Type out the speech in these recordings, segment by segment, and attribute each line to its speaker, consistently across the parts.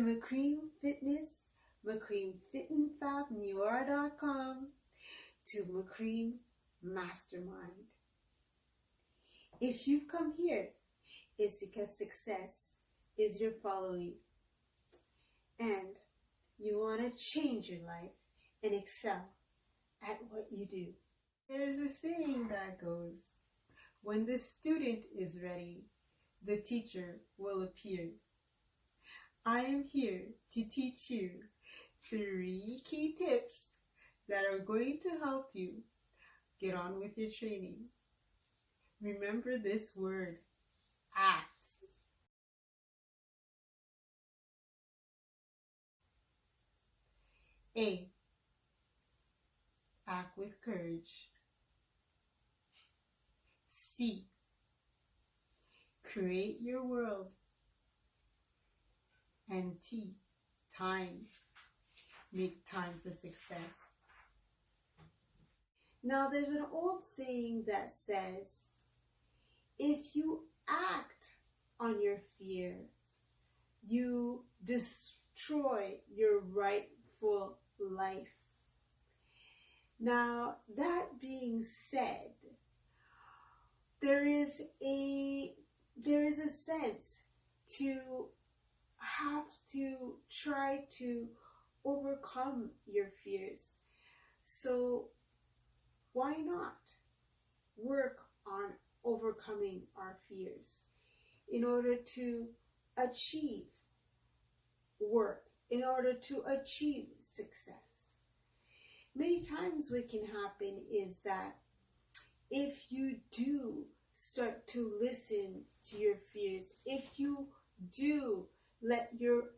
Speaker 1: Macreamfitness, MacreamFitnessFabNewYork.com, to Macream Mastermind. If you've come here, it's because success is your following and you want to change your life and excel at what you do. There's a saying that goes, when the student is ready, the teacher will appear. I am here to teach you 3 key tips that are going to help you get on with your training. Remember this word, act. A, act with courage. C, create your world. And T, time. Make time for success. Now there's an old saying that says, if you act on your fears, you destroy your rightful life. Now, that being said, there is a sense to have to try to overcome your fears. So why not work on overcoming our fears in order to achieve work, in order to achieve success? Many times what can happen is that if you do start to listen to your fears, if you do let your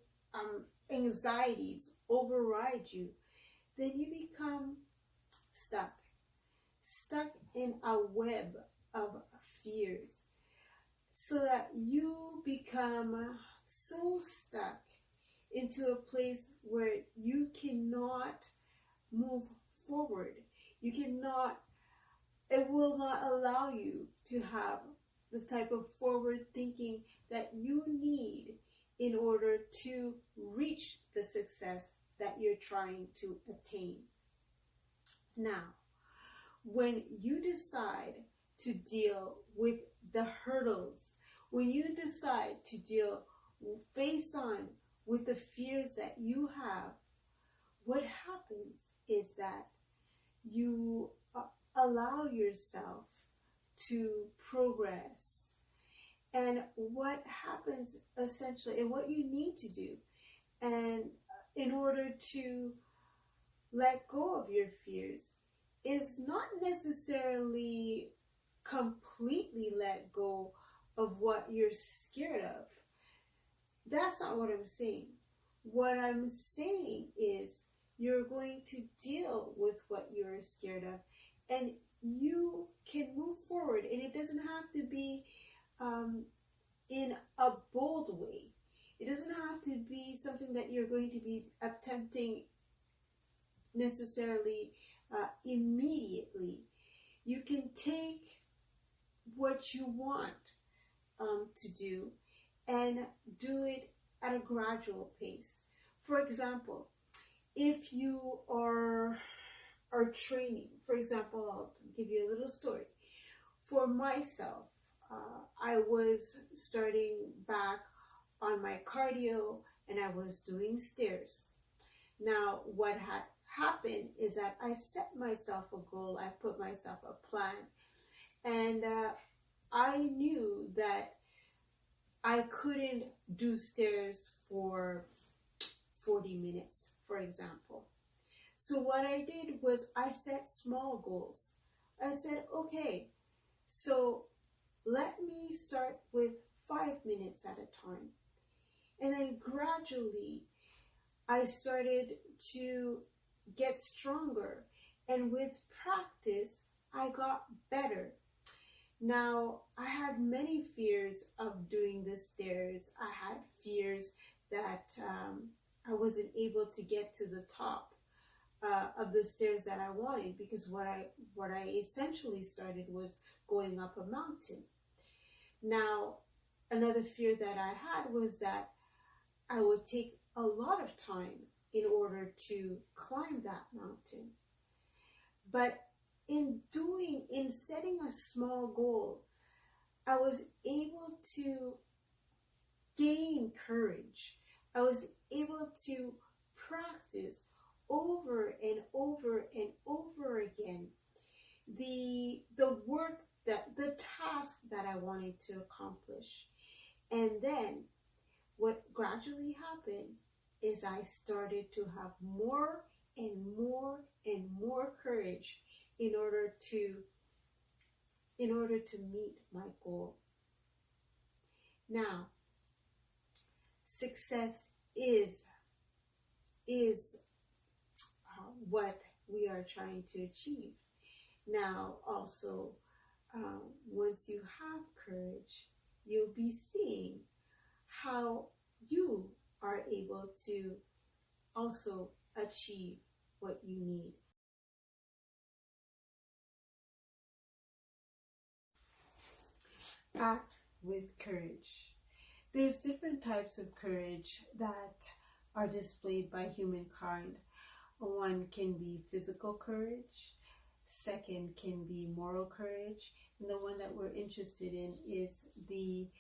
Speaker 1: anxieties override you, then you become stuck in a web of fears, so that you become so stuck into a place where you cannot move forward. It will not allow you to have the type of forward thinking that you need in order to reach the success that you're trying to attain. Now, when you decide to deal with the hurdles, when you decide to deal face on with the fears that you have, what happens is that you allow yourself to progress. And what happens essentially, and what you need to do, and in order to let go of your fears, is not necessarily completely let go of what you're scared of. That's not what I'm saying. What I'm saying is you're going to deal with what you're scared of, and you can move forward. And it doesn't have to be in a bold way. It doesn't have to be something that you're going to be attempting necessarily immediately. You can take what you want to do and do it at a gradual pace. For example, if you are training, for example, I'll give you a little story. For myself, I was starting back on my cardio and I was doing stairs. Now, what had happened is that I set myself a goal, I put myself a plan, and I knew that I couldn't do stairs for 40 minutes, for example. So what I did was I set small goals. I said, okay, so let me start with 5 minutes at a time. And then gradually, I started to get stronger. And with practice, I got better. Now, I had many fears of doing the stairs. I had fears that I wasn't able to get to the top of the stairs that I wanted, because what I essentially started was going up a mountain. Now, another fear that I had was that I would take a lot of time in order to climb that mountain. But in setting a small goal, I was able to gain courage. I was able to practice over and over and over again the work, the task that I wanted to accomplish. And then what gradually happened is I started to have more and more and more courage in order to meet my goal. Now, success is what we are trying to achieve. Now, also, once you have courage, you'll be seeing how you are able to also achieve what you need. Act with courage. There's different types of courage that are displayed by humankind. One can be physical courage, second can be moral courage, and the one that we're interested in is the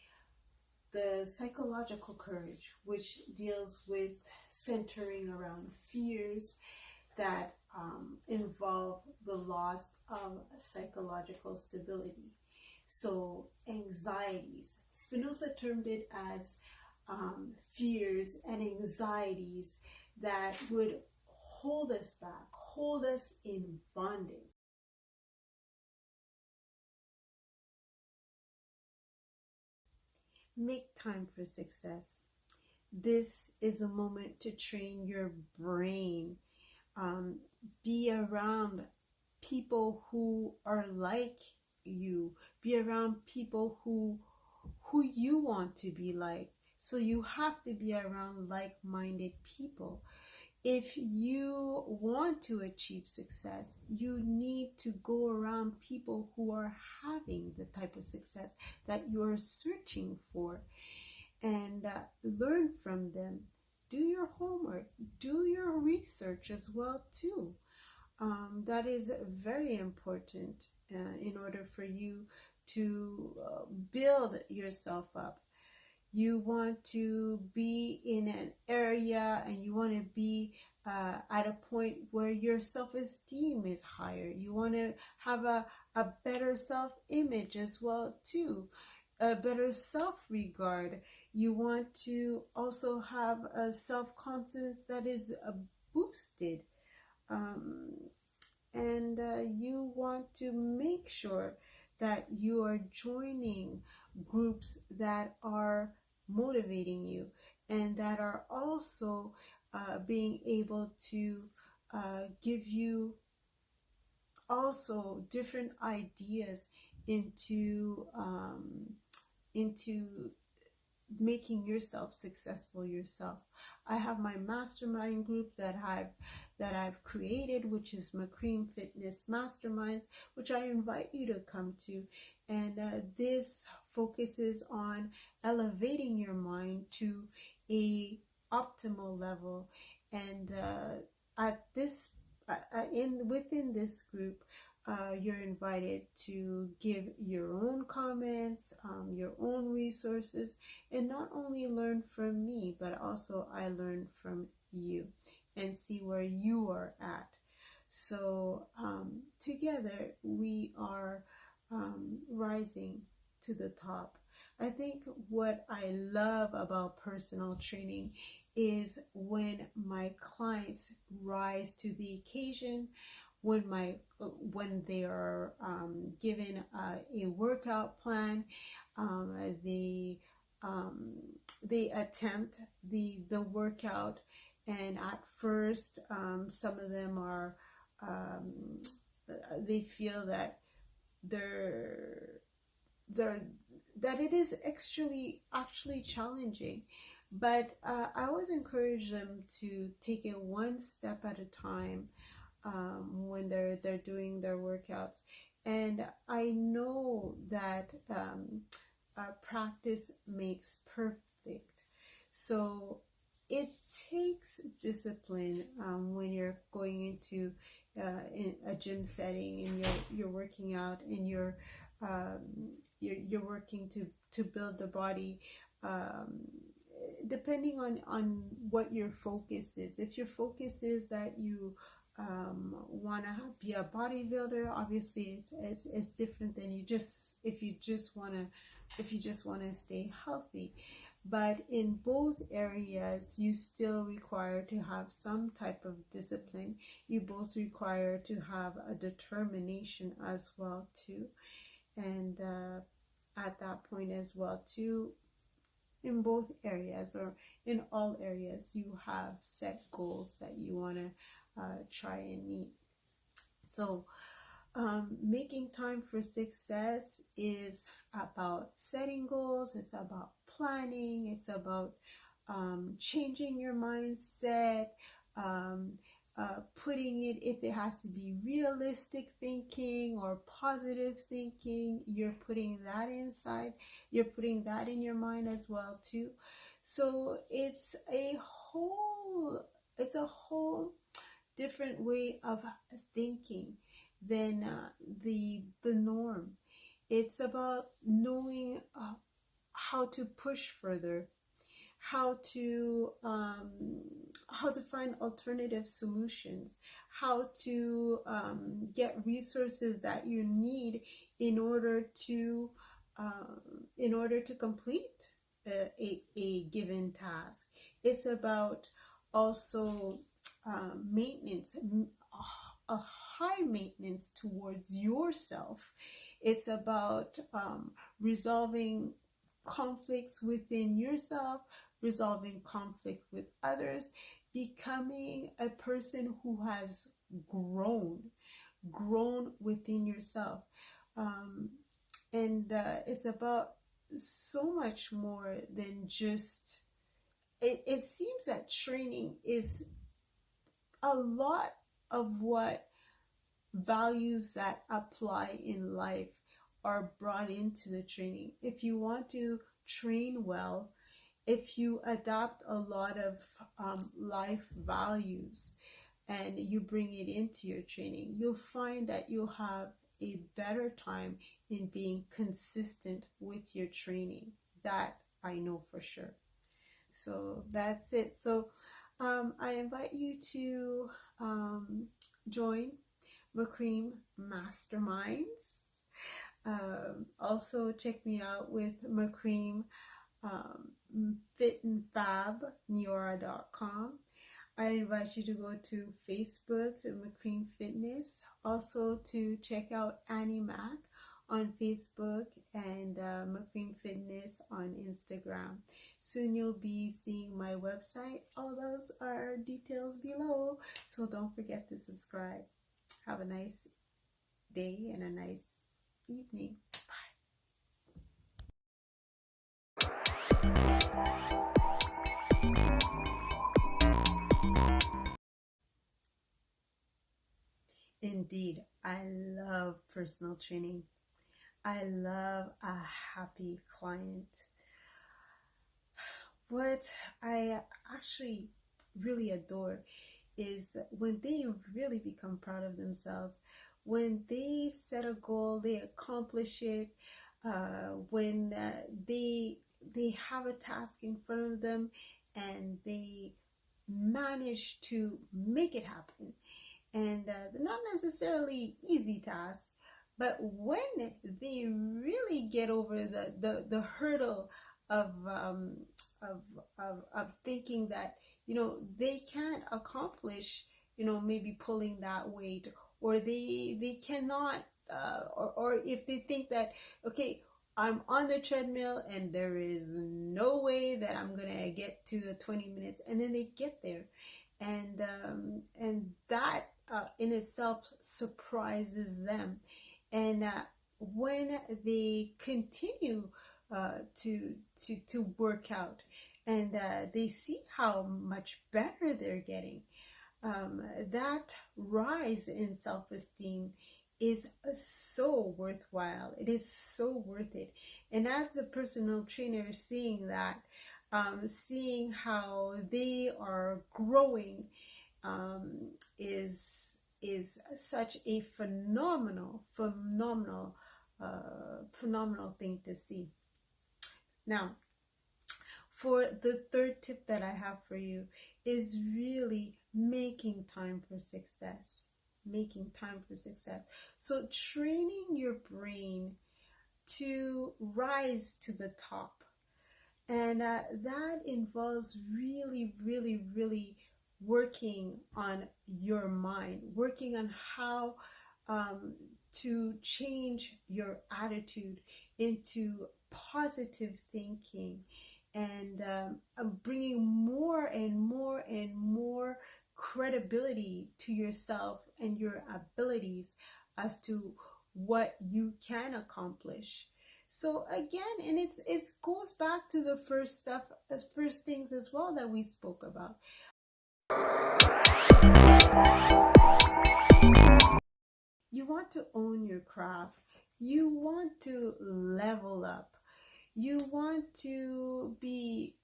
Speaker 1: psychological courage, which deals with centering around fears that involve the loss of psychological stability. So anxieties, Spinoza termed it as fears and anxieties that would hold us back, hold us in bondage. Make time for success. This is a moment to train your brain. Be around people who are like you. Be around people who you want to be like. So you have to be around like-minded people. If you want to achieve success, you need to go around people who are having the type of success that you're searching for, and learn from them. Do your homework, do your research as well too. That is very important in order for you to build yourself up. You want to be in an area and you want to be at a point where your self-esteem is higher. You want to have a better self-image as well too, a better self-regard. You want to also have a self-confidence that is boosted. And you want to make sure that you are joining groups that are motivating you and that are also being able to give you also different ideas into making yourself successful yourself. I have my mastermind group that I've created, which is Macreamfitness Masterminds, which I invite you to come to. And this focuses on elevating your mind to a optimal level. And within this group, you're invited to give your own comments, your own resources, and not only learn from me, but also I learn from you and see where you are at. So together we are rising to the top. I think what I love about personal training is when my clients rise to the occasion, when they are given a workout plan, they attempt the workout, and at first some of them are they feel that that it is actually challenging. But I always encourage them to take it one step at a time when they're doing their workouts. And I know that practice makes perfect. So it takes discipline when you're going into in a gym setting and you're working out and you're working to build the body. Um, Depending on what your focus is. If your focus is that you want to be a bodybuilder, obviously it's different than if you just want to stay healthy. But in both areas, you still require to have some type of discipline. You both require to have a determination as well too. And at that point as well too, in both areas or in all areas, you have set goals that you want to try and meet. So making time for success is about setting goals, it's about planning, it's about changing your mindset, um, putting it, if it has to be realistic thinking or positive thinking, you're putting that inside, you're putting that in your mind as well too. So it's a whole different way of thinking than the norm. It's about knowing how to push further, how to find alternative solutions, how to get resources that you need in order to complete a given task. It's about also maintenance, a high maintenance towards yourself. It's about resolving conflicts within yourself, resolving conflict with others, becoming a person who has grown within yourself. And it's about so much more than just, it seems that training is a lot of what values that apply in life are brought into the training. If you want to train well, if you adopt a lot of life values and you bring it into your training, you'll find that you'll have a better time in being consistent with your training. That I know for sure. So that's it. So I invite you to join Macream Masterminds. Also check me out with Macream fitandfabneora.com. I invite you to go to Facebook, Macream Fitness, also to check out Annie Mac on Facebook and Macream Fitness on Instagram. Soon you'll be seeing my website. All those are details below, so don't forget to subscribe. Have a nice day and a nice evening. Indeed, I love personal training. I love a happy client. What I actually really adore is when they really become proud of themselves, when they set a goal, they accomplish it, when they have a task in front of them and they manage to make it happen. And they're not necessarily easy tasks, but when they really get over the hurdle of thinking that, you know, they can't accomplish, you know, maybe pulling that weight, or they cannot, or if they think that, okay, I'm on the treadmill and there is no way that I'm gonna get to the 20 minutes, and then they get there, and that in itself surprises them. And when they continue to work out, and they see how much better they're getting, that rise in self-esteem is so worthwhile. It is so worth it. And as the personal trainer is seeing that, seeing how they are growing is such a phenomenal thing to see. Now, for the third tip that I have for you is really making time for success. Making time for success. So training your brain to rise to the top. And that involves really, really, really working on your mind, working on how to change your attitude into positive thinking, and bringing more and more and more credibility to yourself and your abilities as to what you can accomplish. So again, and it goes back to the first things as well that we spoke about. You want to own your craft. You want to level up. You want to be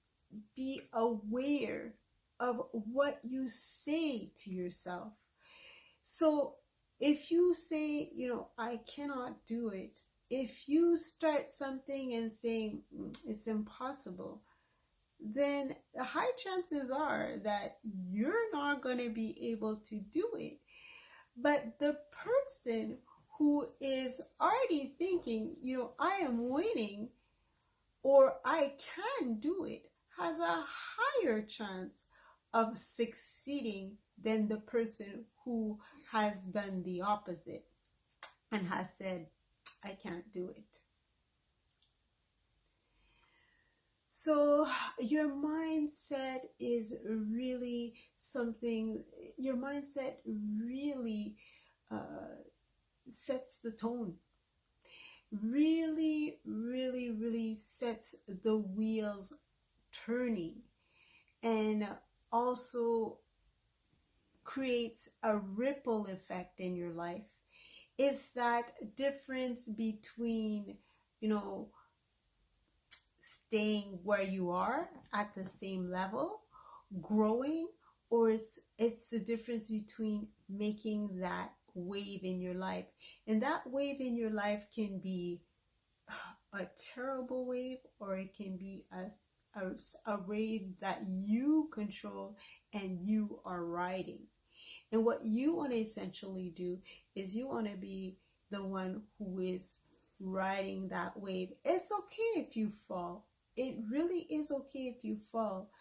Speaker 1: aware of what you say to yourself. So if you say, I cannot do it, if you start something and saying it's impossible, then the high chances are that you're not going to be able to do it. But the person who is already thinking, I am winning, or I can do it, has a higher chance of succeeding than the person who has done the opposite and has said, I can't do it. So your mindset is really something, your mindset really sets the tone. Really, really, really sets the wheels turning, and also creates a ripple effect in your life. It's that difference between, staying where you are at the same level, growing, or it's the difference between making that wave in your life. And that wave in your life can be a terrible wave, or it can be a wave that you control and you are riding. And what you want to essentially do is you want to be the one who is riding that wave. It's okay if you fall. It really is okay if you fall,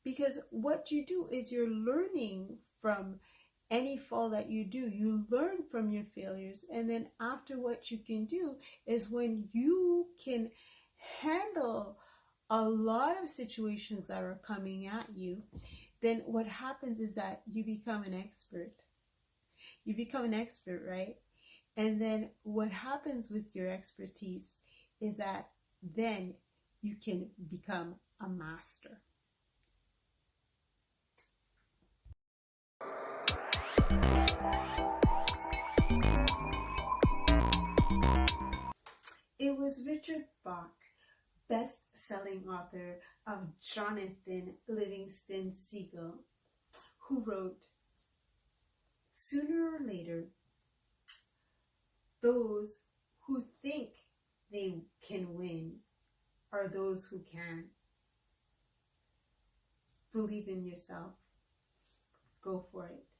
Speaker 1: because what you do is you're learning from any fall that you do. You learn from your failures, and then after, what you can do is, when you can handle a lot of situations that are coming at you, then what happens is that you become an expert. You become an expert, right? And then what happens with your expertise is that then you can become a master. It was Richard Bach, best-selling author of Jonathan Livingston Seagull, who wrote, "Sooner or later, those who think they can win are those who can. Believe in yourself. Go for it."